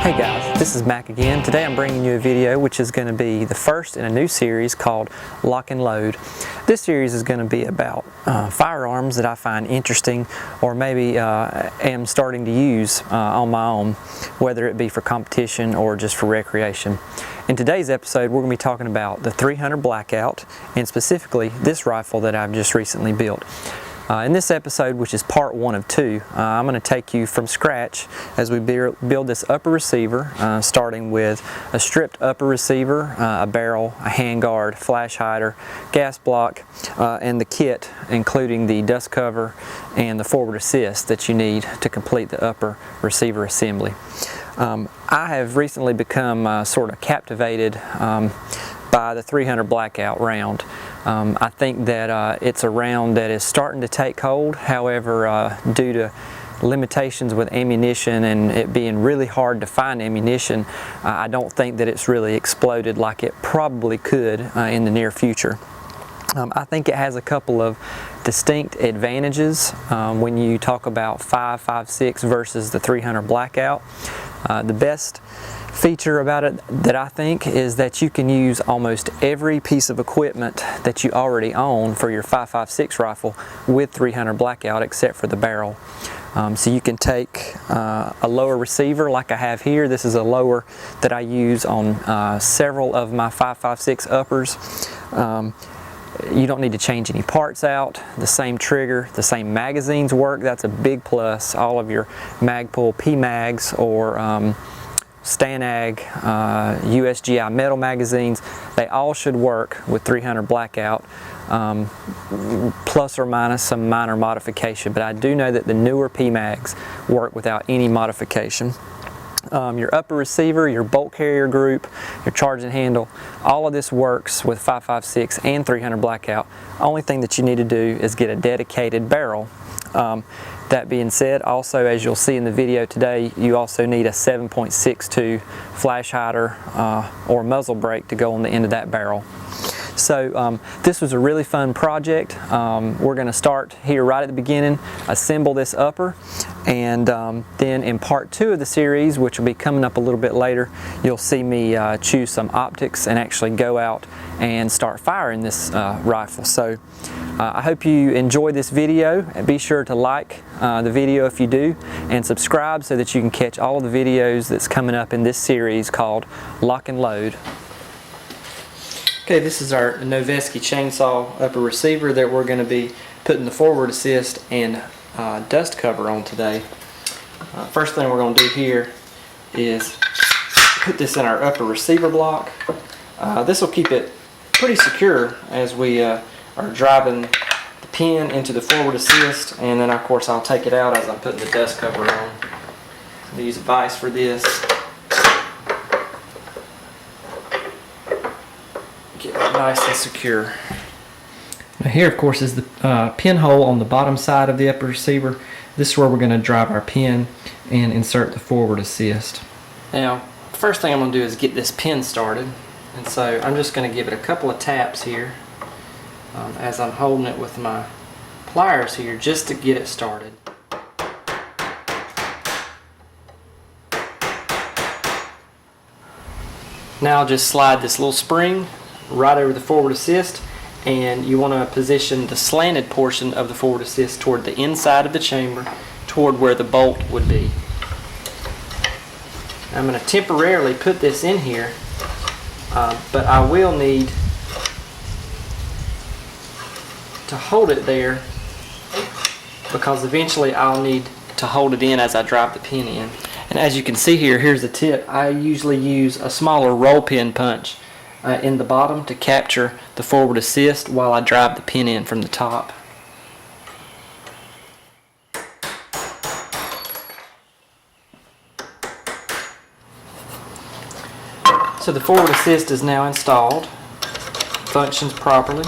Hey guys, this is Mac again. Today I'm bringing you a video which is going to be the first in a new series called Lock and Load. This series is going to be about firearms that I find interesting or maybe am starting to use on my own, whether it be for competition or just for recreation. In today's episode we're going to be talking about the 300 Blackout and specifically this rifle that I've just recently built. In this episode, which is part 1 of 2, I'm going to take you from scratch as we build this upper receiver, starting with a stripped upper receiver, a barrel, a handguard, flash hider, gas block, and the kit, including the dust cover and the forward assist that you need to complete the upper receiver assembly. I have recently become sort of captivated by the 300 Blackout round. I think that it's a round that is starting to take hold. However, due to limitations with ammunition and it being really hard to find ammunition, I don't think that it's really exploded like it probably could in the near future. I think it has a couple of distinct advantages when you talk about 5.56 versus the 300 Blackout. The best feature about it that I think is that you can use almost every piece of equipment that you already own for your 5.56 rifle with 300 Blackout except for the barrel. So you can take a lower receiver like I have here. This is a lower that I use on several of my 5.56 uppers. You don't need to change any parts out. The same trigger, the same magazines work. That's a big plus. All of your Magpul P-Mags or Stanag, USGI metal magazines, they all should work with 300 Blackout, plus or minus some minor modification. But I do know that the newer P-Mags work without any modification. Your upper receiver, your bolt carrier group, your charging handle, all of this works with 5.56 and 300 Blackout. Only thing that you need to do is get a dedicated barrel. That being said, also as you'll see in the video today, you also need a 7.62 flash hider or muzzle brake to go on the end of that barrel. So this was a really fun project. We're going to start here right at the beginning, assemble this upper, and then in part 2 of the series, which will be coming up a little bit later, you'll see me choose some optics and actually go out and start firing this rifle. So I hope you enjoy this video, and be sure to like the video if you do, and subscribe so that you can catch all of the videos that's coming up in this series called Lock and Load. Okay, this is our NOVESKE Chainsaw upper receiver that we're going to be putting the forward assist and dust cover on today. First thing we're going to do here is put this in our upper receiver block. This will keep it pretty secure as we are driving the pin into the forward assist, and then of course I'll take it out as I'm putting the dust cover on. I'll use a vise for this. Get it nice and secure. Now here of course is the pinhole on the bottom side of the upper receiver. This is where we're going to drive our pin and insert the forward assist. Now the first thing I'm going to do is get this pin started, and so I'm just going to give it a couple of taps here as I'm holding it with my pliers here just to get it started. Now I'll just slide this little spring right over the forward assist, and you want to position the slanted portion of the forward assist toward the inside of the chamber, toward where the bolt would be. I'm going to temporarily put this in here, but I will need to hold it there because eventually I'll need to hold it in as I drive the pin in. And as you can see here, here's the tip. I usually use a smaller roll pin punch in the bottom to capture the forward assist while I drive the pin in from the top. So the forward assist is now installed, functions properly,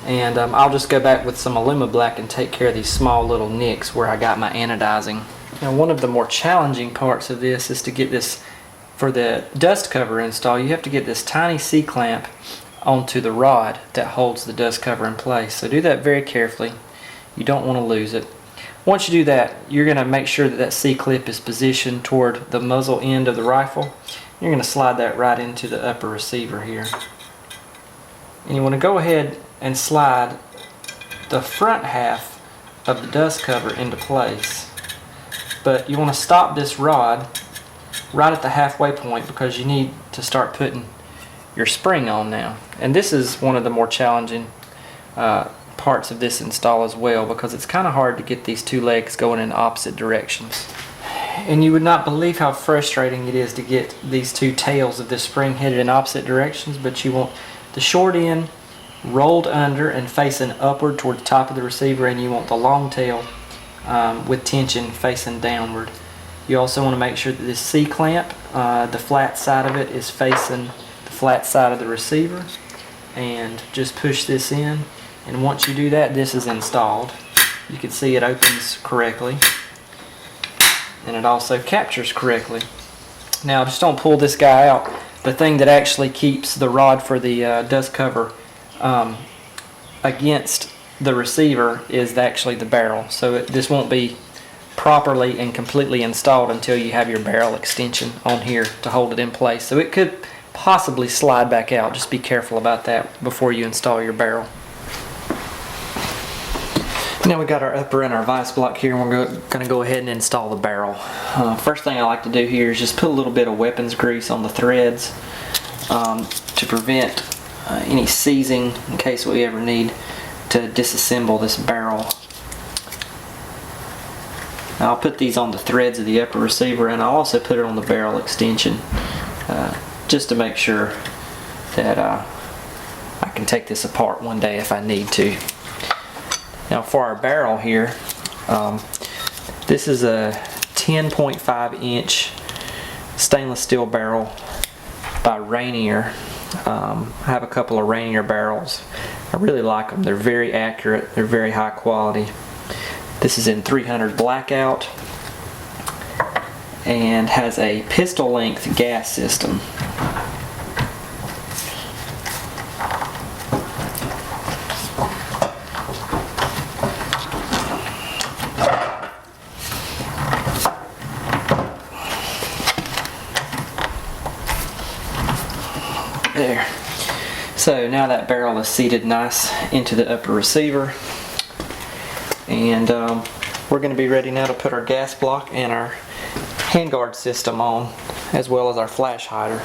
and I'll just go back with some Aluma Black and take care of these small little nicks where I got my anodizing. Now one of the more challenging parts of this is to get this, for the dust cover install, you have to get this tiny C-clamp onto the rod that holds the dust cover in place. So do that very carefully. You don't want to lose it. Once you do that, you're going to make sure that that C-clip is positioned toward the muzzle end of the rifle. You're going to slide that right into the upper receiver here. And you want to go ahead and slide the front half of the dust cover into place. But you want to stop this rod right at the halfway point because you need to start putting your spring on now. And this is one of the more challenging parts of this install as well, because it's kind of hard to get these two legs going in opposite directions. And you would not believe how frustrating it is to get these two tails of this spring headed in opposite directions, but you want the short end rolled under and facing upward toward the top of the receiver, and you want the long tail with tension facing downward. You also want to make sure that this C-clamp, the flat side of it is facing the flat side of the receiver, and just push this in. And once you do that, this is installed. You can see it opens correctly, and it also captures correctly. Now just don't pull this guy out. The thing that actually keeps the rod for the dust cover against the receiver is actually the barrel. So this won't be properly and completely installed until you have your barrel extension on here to hold it in place. So it could possibly slide back out. Just be careful about that before you install your barrel. Now we got our upper and our vice block here, and we're going to go ahead and install the barrel. First thing I like to do here is just put a little bit of weapons grease on the threads to prevent any seizing in case we ever need to disassemble this barrel. Now I'll put these on the threads of the upper receiver, and I'll also put it on the barrel extension just to make sure that I can take this apart one day if I need to. Now for our barrel here, this is a 10.5 inch stainless steel barrel by RAINIER. I have a couple of RAINIER barrels. I really like them. They're very accurate. They're very high quality. This is in 300 Blackout and has a pistol length gas system. There. So now that barrel is seated nice into the upper receiver, and we're going to be ready now to put our gas block and our handguard system on, as well as our flash hider.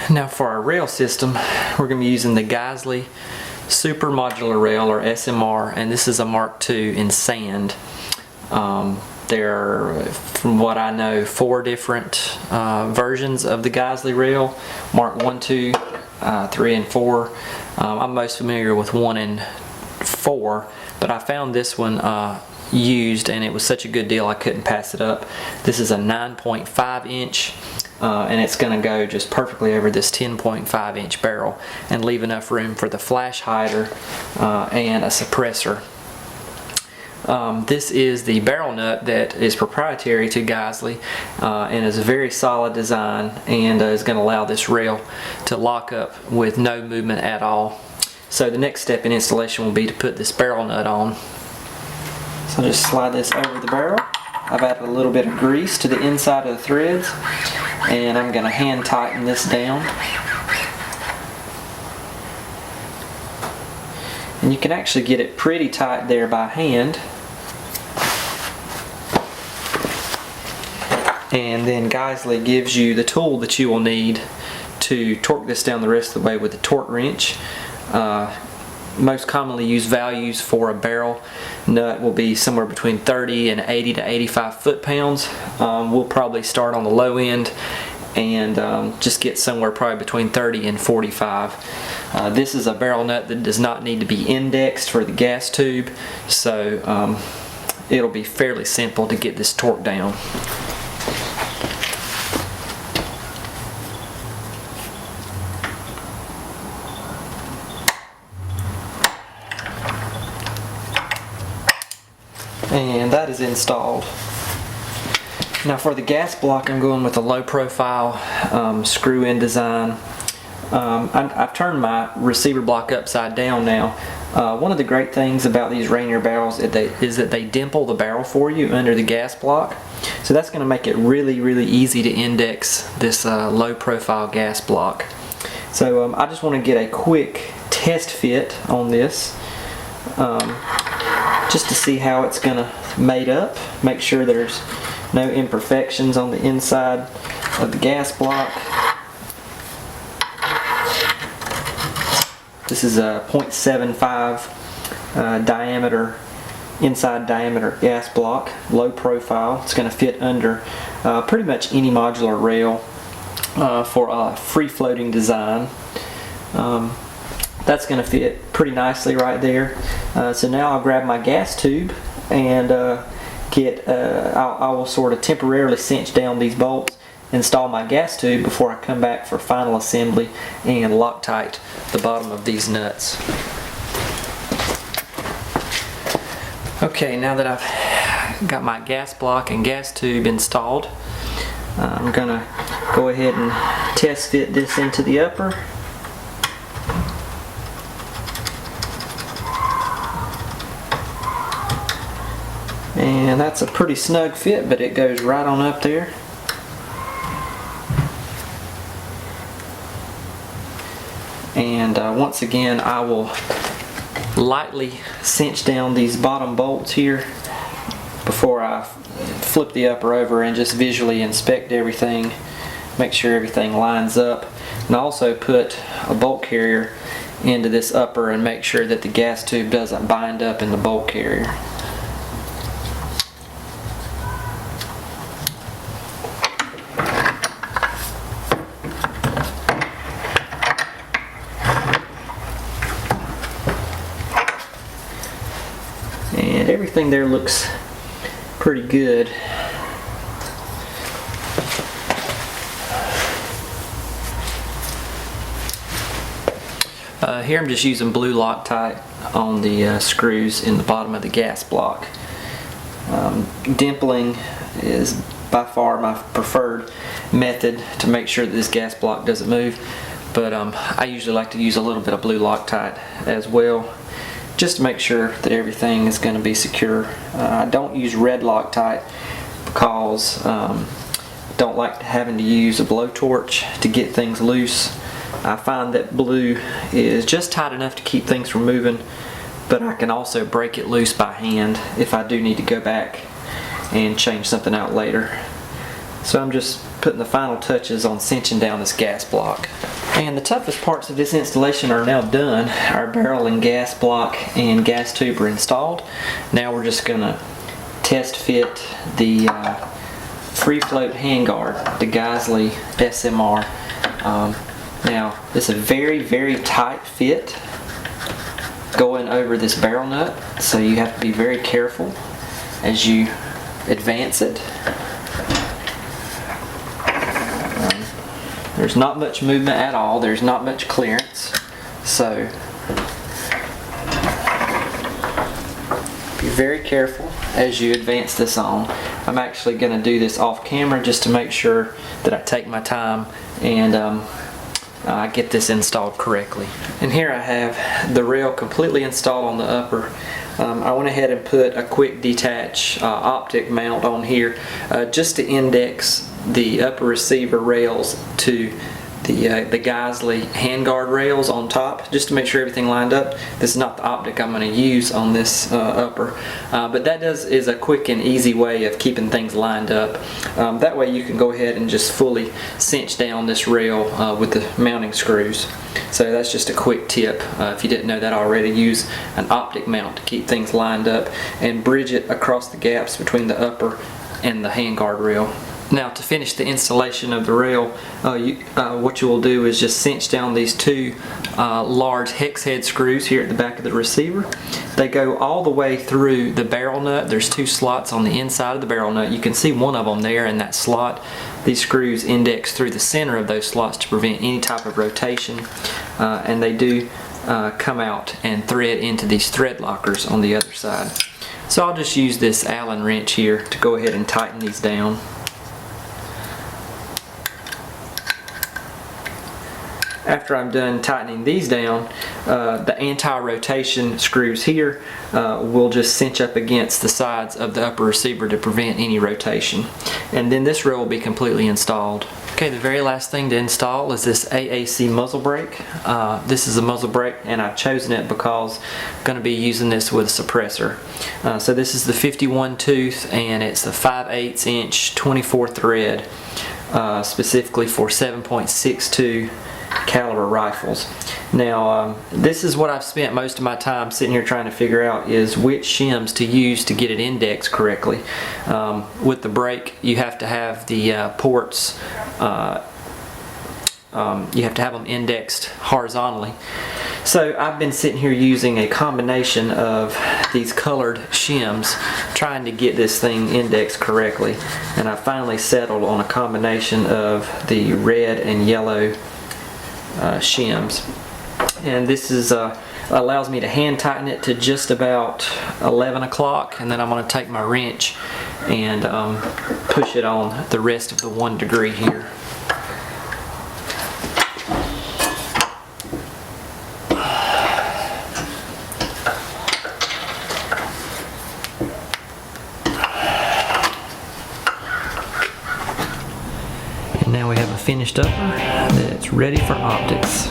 Now for our rail system, we're going to be using the GEISSELE Super Modular Rail, or SMR, and this is a Mark II in sand. There are, from what I know, 4 different versions of the GEISSELE rail: Mark 1, 2, 3, and 4. I'm most familiar with 1 and 4, but I found this one used, and it was such a good deal I couldn't pass it up. This is a 9.5 inch. And it's going to go just perfectly over this 10.5 inch barrel and leave enough room for the flash hider and a suppressor. This is the barrel nut that is proprietary to GEISSELE and is a very solid design, and is going to allow this rail to lock up with no movement at all. So the next step in installation will be to put this barrel nut on. So just slide this over the barrel. I've added a little bit of grease to the inside of the threads, and I'm going to hand tighten this down. And you can actually get it pretty tight there by hand. And then GEISSELE gives you the tool that you will need to torque this down the rest of the way with the torque wrench. Most commonly used values for a barrel nut will be somewhere between 30 and 80 to 85 foot-pounds. We'll probably start on the low end and just get somewhere probably between 30 and 45. This is a barrel nut that does not need to be indexed for the gas tube, so it'll be fairly simple to get this torque down. And that is installed. Now for the gas block, I'm going with a low profile screw-in design. I've turned my receiver block upside down now. One of the great things about these RAINIER barrels is that they dimple the barrel for you under the gas block. So that's going to make it really, really easy to index this low profile gas block. So I just want to get a quick test fit on this just to see how it's going to mate up. Make sure there's no imperfections on the inside of the gas block. This is a 0.75 diameter, inside diameter gas block, low profile. It's going to fit under pretty much any modular rail for a free floating design. That's going to fit pretty nicely right there. So now I'll grab my gas tube and I will sort of temporarily cinch down these bolts, install my gas tube before I come back for final assembly and Loctite the bottom of these nuts. Okay, now that I've got my gas block and gas tube installed, I'm gonna go ahead and test fit this into the upper. And that's a pretty snug fit, but it goes right on up there. And once again, I will lightly cinch down these bottom bolts here before I flip the upper over and just visually inspect everything, make sure everything lines up. And I also put a bolt carrier into this upper and make sure that the gas tube doesn't bind up in the bolt carrier. And everything there looks pretty good. Here I'm just using blue Loctite on the screws in the bottom of the gas block. Dimpling is by far my preferred method to make sure that this gas block doesn't move, but I usually like to use a little bit of blue Loctite as well, just to make sure that everything is going to be secure. I don't use red Loctite because I don't like having to use a blowtorch to get things loose. I find that blue is just tight enough to keep things from moving, but I can also break it loose by hand if I do need to go back and change something out later. So I'm just putting the final touches on cinching down this gas block. And the toughest parts of this installation are now done. Our barrel and gas block and gas tube are installed. Now we're just going to test fit the free float handguard, the GEISSELE SMR. Now it's a very, very tight fit going over this barrel nut, so you have to be very careful as you advance it. There's not much movement at all, there's not much clearance, so be very careful as you advance this on. I'm actually going to do this off camera just to make sure that I take my time and I get this installed correctly. And here I have the rail completely installed on the upper. I went ahead and put a quick detach optic mount on here just to index the upper receiver rails to the GEISSELE handguard rails on top, just to make sure everything lined up. This is not the optic I'm going to use on this upper, but that is a quick and easy way of keeping things lined up. That way you can go ahead and just fully cinch down this rail with the mounting screws. So that's just a quick tip. If you didn't know that already, use an optic mount to keep things lined up and bridge it across the gaps between the upper and the handguard rail. Now to finish the installation of the rail, what you will do is just cinch down these two large hex head screws here at the back of the receiver. They go all the way through the barrel nut. There's two slots on the inside of the barrel nut. You can see one of them there in that slot. These screws index through the center of those slots to prevent any type of rotation, and they do come out and thread into these thread lockers on the other side. So I'll just use this Allen wrench here to go ahead and tighten these down. after I'm done tightening these down, the anti-rotation screws here will just cinch up against the sides of the upper receiver to prevent any rotation. And then this row will be completely installed. Okay, the very last thing to install is this AAC muzzle brake. This is a muzzle brake, and I've chosen it because I'm going to be using this with a suppressor. So this is the 51 tooth, and it's a 5/8 inch 24 thread, specifically for 7.62 caliber rifles. Now this is what I've spent most of my time sitting here trying to figure out, is which shims to use to get it indexed correctly. With the brake, you have to have the ports, you have to have them indexed horizontally. So I've been sitting here using a combination of these colored shims trying to get this thing indexed correctly, and I finally settled on a combination of the red and yellow shims. And this is allows me to hand tighten it to just about 11 o'clock, and then I'm going to take my wrench and push it on the rest of the 1 degree here. And now we have a finished upper that's ready for optics.